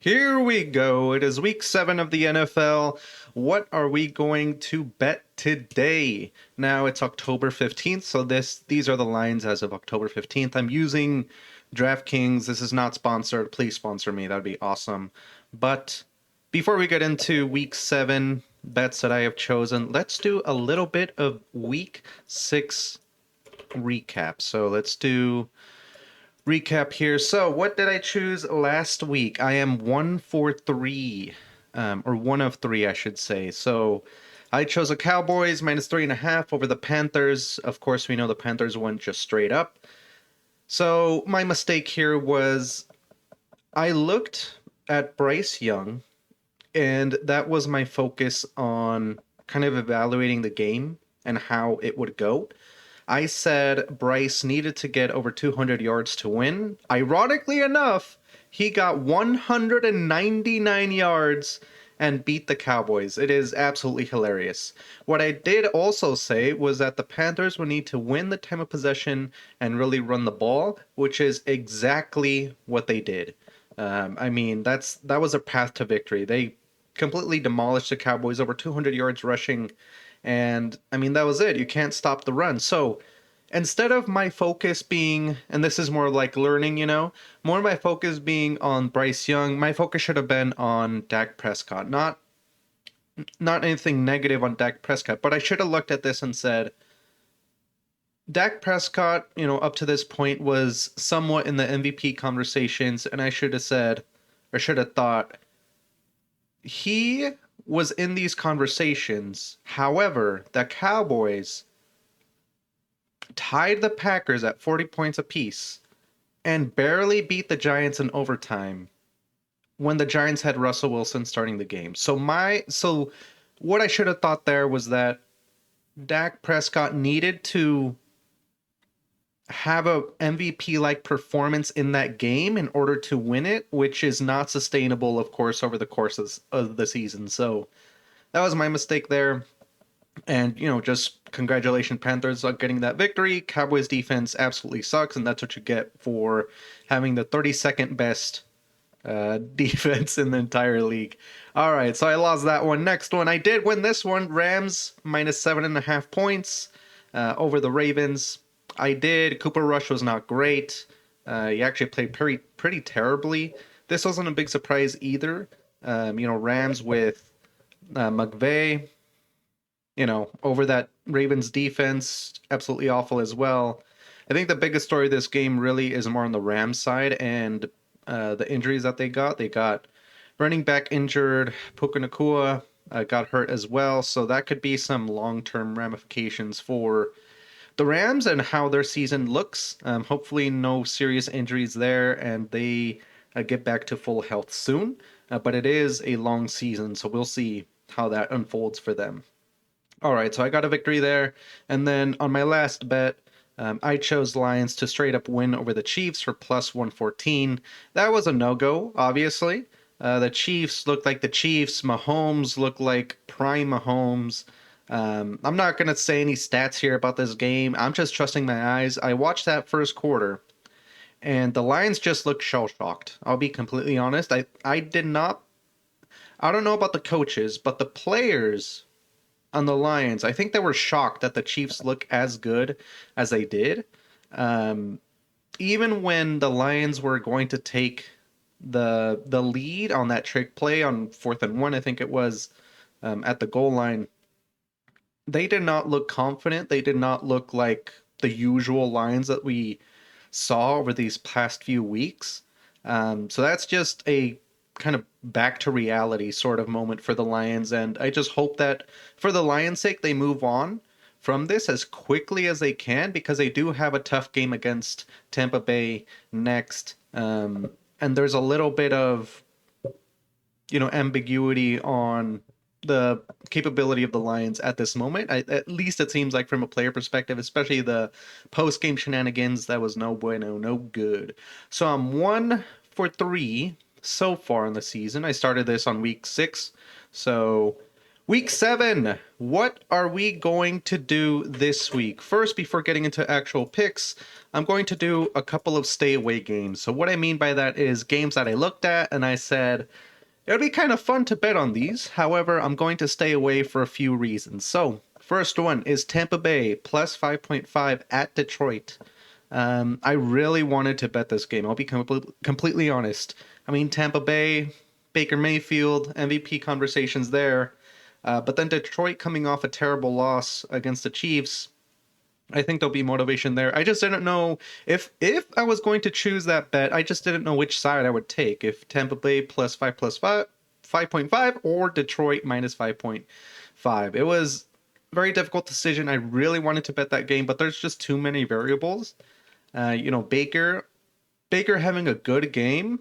Here we go. It is week 7 of the NFL. What are we going to bet today? Now it's October 15th, so these are the lines as of October 15th. I'm using DraftKings. This is not sponsored. Please sponsor me. That'd be awesome. But before we get into week 7 bets that I have chosen, let's do a little bit of week 6 recap. So let's do recap here. So, what did I choose last week? I am 1 for 3, or 1 of 3, I should say. So, I chose a Cowboys -3.5 over the Panthers. Of course, we know the Panthers went just straight up. So, my mistake here was I looked at Bryce Young, and that was my focus on kind of evaluating the game and how it would go. I said Bryce needed to get over 200 yards to win. Ironically enough, he got 199 yards and beat the Cowboys. It is absolutely hilarious. What I did also say was that the Panthers would need to win the time of possession and really run the ball, which is exactly what they did. That was a path to victory. They completely demolished the Cowboys, over 200 yards rushing, and that was it. You can't stop the run. So instead of my focus being, and this is more like learning, more of my focus being on Bryce Young, my focus should have been on Dak Prescott. Not anything negative on Dak Prescott, but I should have looked at this and said, Dak Prescott, up to this point was somewhat in the MVP conversations, and I should have said, or should have thought, he was in these conversations. However, the Cowboys tied the Packers at 40 points apiece and barely beat the Giants in overtime when the Giants had Russell Wilson starting the game. So what I should have thought there was that Dak Prescott needed to have a MVP like performance in that game in order to win it, which is not sustainable, of course, over the course of the season. So that was my mistake there. And, just congratulations, Panthers, on getting that victory. Cowboys defense absolutely sucks, and that's what you get for having the 32nd best defense in the entire league. All right, so I lost that one. Next one, I did win this one. Rams -7.5 points over the Ravens. I did. Cooper Rush was not great. He actually played pretty terribly. This wasn't a big surprise either. Rams with McVay, over that Ravens defense, absolutely awful as well. I think the biggest story of this game really is more on the Rams side and the injuries that they got. They got running back injured, Puka Nacua got hurt as well, so that could be some long-term ramifications for the Rams and how their season looks. Hopefully, no serious injuries there, and they get back to full health soon. But it is a long season, so we'll see how that unfolds for them. All right, so I got a victory there. And then on my last bet, I chose Lions to straight up win over the Chiefs for +114. That was a no-go, obviously. The Chiefs looked like the Chiefs. Mahomes looked like prime Mahomes. I'm not going to say any stats here about this game. I'm just trusting my eyes. I watched that first quarter, and the Lions just looked shell-shocked. I'll be completely honest. I did not. I don't know about the coaches, but the players on the Lions, I think they were shocked that the Chiefs look as good as they did. Um, Even when the Lions were going to take the lead on that trick play on 4th and 1, I think it was, at the goal line, they did not look confident. They did not look like the usual Lions that we saw over these past few weeks. So that's just a kind of back to reality sort of moment for the Lions. And I just hope that for the Lions' sake, they move on from this as quickly as they can, because they do have a tough game against Tampa Bay next. And there's a little bit of, ambiguity on the capability of the Lions at this moment. At least it seems like from a player perspective, especially the post-game shenanigans, that was no bueno, no good. So I'm 1 for 3 so far in the season. I started this on week 6, so Week 7. What are we going to do this week? First, before getting into actual picks, I'm going to do a couple of stay away games. So, what I mean by that is games that I looked at and I said, it would be kind of fun to bet on these. However, I'm going to stay away for a few reasons. So, first one is Tampa Bay plus 5.5 at Detroit. I really wanted to bet this game. I'll be completely honest. I mean, Tampa Bay, Baker Mayfield, MVP conversations there. But then Detroit coming off a terrible loss against the Chiefs, I think there'll be motivation there. I just didn't know if I was going to choose that bet. I just didn't know which side I would take. If Tampa Bay plus 5.5 or Detroit minus 5.5. It was a very difficult decision. I really wanted to bet that game, but there's just too many variables. Baker having a good game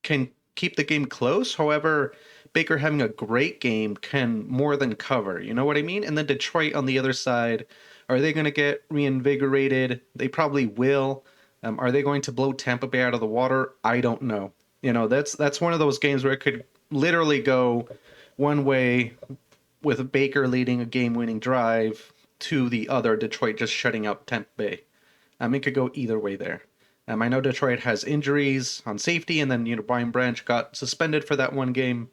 can keep the game close. However, Baker having a great game can more than cover. You know what I mean? And then Detroit on the other side, are they going to get reinvigorated? They probably will. Are they going to blow Tampa Bay out of the water? I don't know. That's one of those games where it could literally go one way with Baker leading a game-winning drive to the other, Detroit just shutting out Tampa Bay. It could go either way there. I know Detroit has injuries on safety, and then Brian Branch got suspended for that one game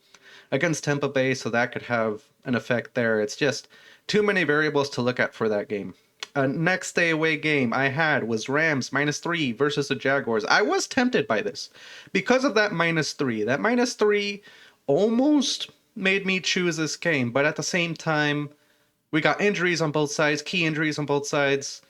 against Tampa Bay, so that could have an effect there. It's just too many variables to look at for that game. Next day away game I had was Rams -3 versus the Jaguars. I was tempted by this because of that -3. That -3 almost made me choose this game, but at the same time, we got injuries on both sides, key injuries on both sides.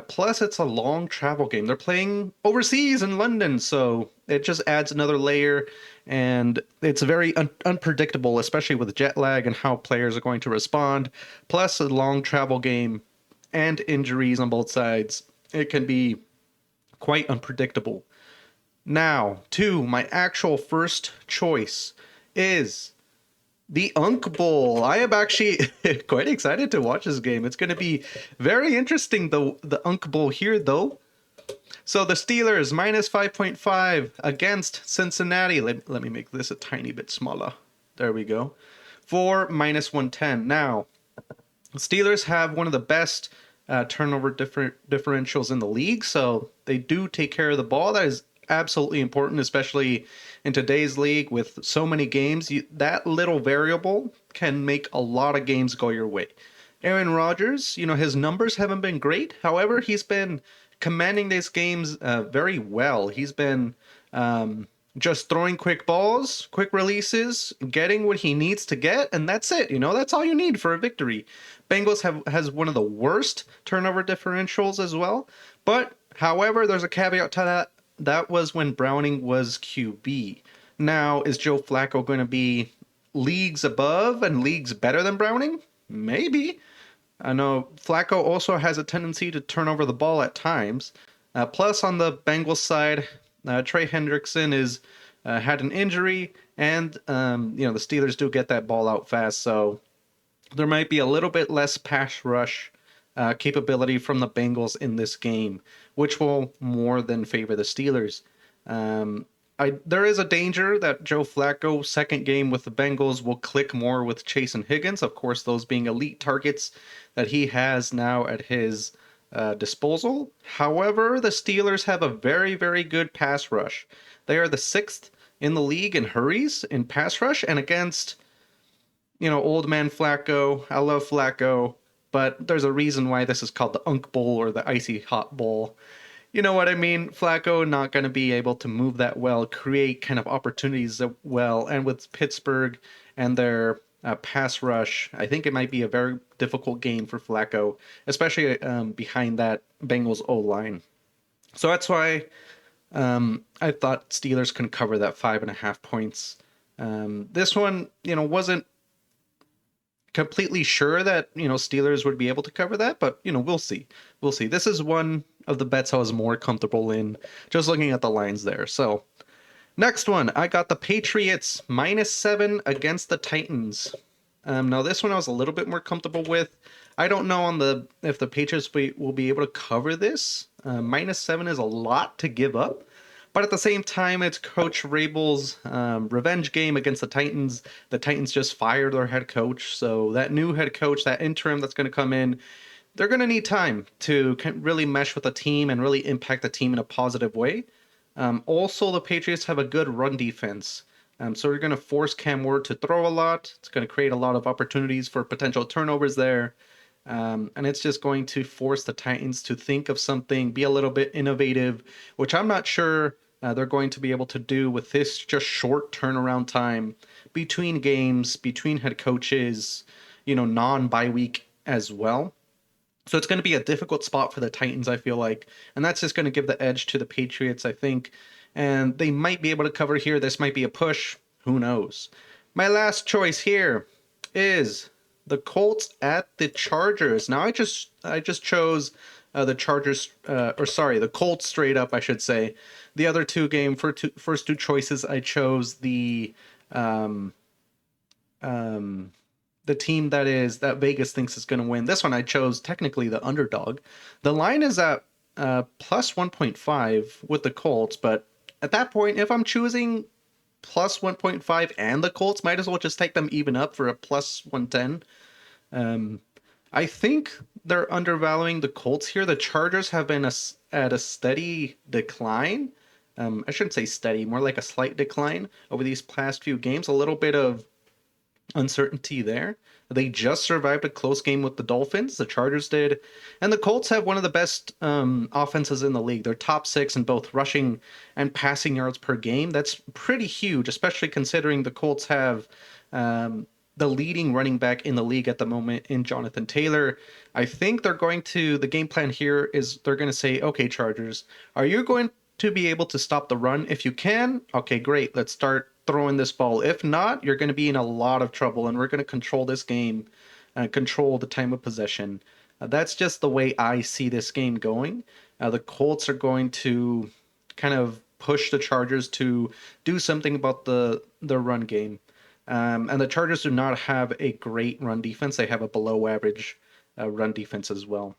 Plus, it's a long travel game. They're playing overseas in London, so it just adds another layer, and it's very unpredictable, especially with jet lag and how players are going to respond. Plus, a long travel game and injuries on both sides. It can be quite unpredictable. Now, to my actual first choice is the Unk Bowl. I am actually quite excited to watch this game. It's going to be very interesting, the Unk Bowl here, though. So the Steelers minus 5.5 against Cincinnati. Let me make this a tiny bit smaller. There we go. For minus 110. Now, Steelers have one of the best turnover differentials in the league, so they do take care of the ball. That is absolutely important, especially in today's league with so many games. That little variable can make a lot of games go your way. Aaron Rodgers, his numbers haven't been great. However, he's been commanding these games very well. He's been just throwing quick balls, quick releases, getting what he needs to get, and that's it. That's all you need for a victory. Bengals has one of the worst turnover differentials as well. But, however, there's a caveat to that. That was when Browning was QB. Now, is Joe Flacco going to be leagues above and leagues better than Browning? Maybe. I know Flacco also has a tendency to turn over the ball at times. Plus, on the Bengals side, Trey Hendrickson is had an injury, and the Steelers do get that ball out fast, so there might be a little bit less pass rush capability from the Bengals in this game, which will more than favor the Steelers. There is a danger that Joe Flacco's second game with the Bengals will click more with Chase and Higgins, of course, those being elite targets that he has now at his disposal. However, the Steelers have a very, very good pass rush. They are the 6th in the league in hurries in pass rush, and against old man Flacco. I love Flacco, but there's a reason why this is called the Unk Bowl or the Icy Hot Bowl. You know what I mean? Flacco not going to be able to move that well, create kind of opportunities that well, and with Pittsburgh and their pass rush, I think it might be a very difficult game for Flacco, especially behind that Bengals O-line. So that's why I thought Steelers can cover that 5.5 points. This one, wasn't completely sure that Steelers would be able to cover that, but we'll see. This is one of the bets I was more comfortable in, just looking at the lines there. So next one, I got the Patriots -7 against the Titans. Now this one I was a little bit more comfortable with. I don't know if the Patriots will be able to cover this. -7 is a lot to give up, But at the same time, it's Coach Rabel's revenge game against the Titans. The Titans just fired their head coach, so that new head coach, that interim that's going to come in, they're going to need time to really mesh with the team and really impact the team in a positive way. Also, the Patriots have a good run defense. So we're going to force Cam Ward to throw a lot. It's going to create a lot of opportunities for potential turnovers there. And it's just going to force the Titans to think of something, be a little bit innovative, which I'm not sure they're going to be able to do with this just short turnaround time between games, between head coaches, non-bye week as well. So it's going to be a difficult spot for the Titans, I feel like. And that's just going to give the edge to the Patriots, I think. And they might be able to cover here. This might be a push. Who knows? My last choice here is the Colts at the Chargers. Now I just chose the Chargers, or sorry, the Colts straight up, I should say. The other first two choices, I chose um, um, the team that Vegas thinks is going to win. This one I chose technically the underdog. The line is at plus 1.5 with the Colts, but at that point, if I'm choosing plus 1.5 and the Colts, might as well just take them even up for a plus 110. Um, I think they're undervaluing the Colts here. The Chargers have been at a steady decline. I shouldn't say steady, more like a slight decline over these past few games. A little bit of uncertainty there. They just survived a close game with the Dolphins. The Chargers did. And the Colts have one of the best offenses in the league. They're top six in both rushing and passing yards per game. That's pretty huge, especially considering the Colts have the leading running back in the league at the moment in Jonathan Taylor. I think the game plan here is they're going to say, okay, Chargers, are you going to be able to stop the run? If you can, okay, great. Let's start throwing this ball. If not, you're going to be in a lot of trouble, and we're going to control this game, control the time of possession. That's just the way I see this game going. The Colts are going to kind of push the Chargers to do something about the run game. And the Chargers do not have a great run defense. They have a below average run defense as well.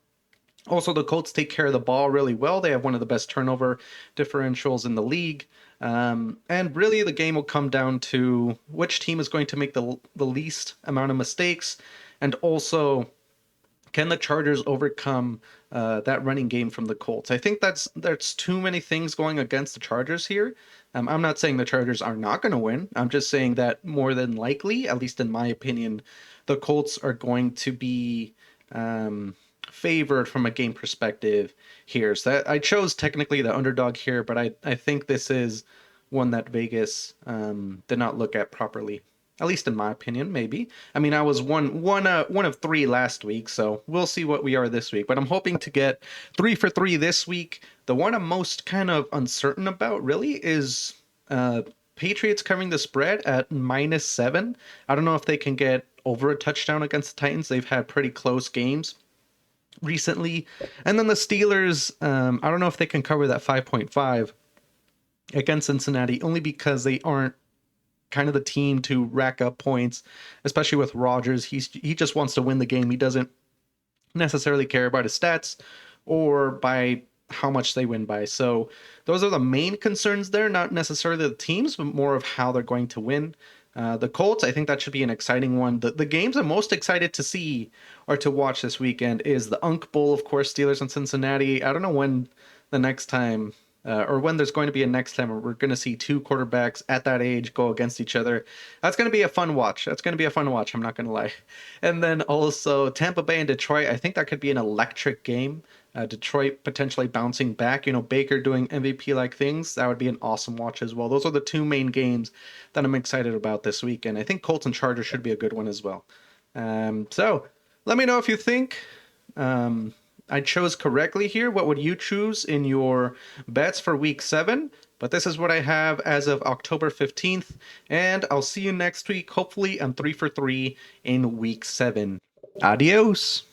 Also, the Colts take care of the ball really well. They have one of the best turnover differentials in the league. And really, the game will come down to which team is going to make the least amount of mistakes. And also, can the Chargers overcome that running game from the Colts? I think there's too many things going against the Chargers here. I'm not saying the Chargers are not going to win. I'm just saying that more than likely, at least in my opinion, the Colts are going to be favored from a game perspective here. So I chose technically the underdog here, but I think this is one that Vegas did not look at properly. At least in my opinion, maybe. I mean, I was one of three last week, so we'll see what we are this week. But I'm hoping to get 3 for 3 this week. The one I'm most kind of uncertain about really is Patriots covering the spread at -7. I don't know if they can get over a touchdown against the Titans. They've had pretty close games recently. And then the Steelers, I don't know if they can cover that 5.5 against Cincinnati, only because they aren't kind of the team to rack up points, especially with Rodgers. He just wants to win the game. He doesn't necessarily care about his stats or by how much they win by. So those are the main concerns there, not necessarily the teams, but more of how they're going to win. The Colts, I think that should be an exciting one. The games I'm most excited to see or to watch this weekend is the Unk Bowl, of course, Steelers and Cincinnati. I don't know when the next time or when there's going to be a next time where we're going to see two quarterbacks at that age go against each other. That's going to be a fun watch. I'm not going to lie. And then also Tampa Bay and Detroit. I think that could be an electric game. Detroit potentially bouncing back. Baker doing MVP-like things. That would be an awesome watch as well. Those are the two main games that I'm excited about this weekend. I think Colts and Chargers should be a good one as well. So let me know if you think I chose correctly here. What would you choose in your bets for week 7? But this is what I have as of October 15th. And I'll see you next week. Hopefully I'm 3 for 3 in week 7. Adios.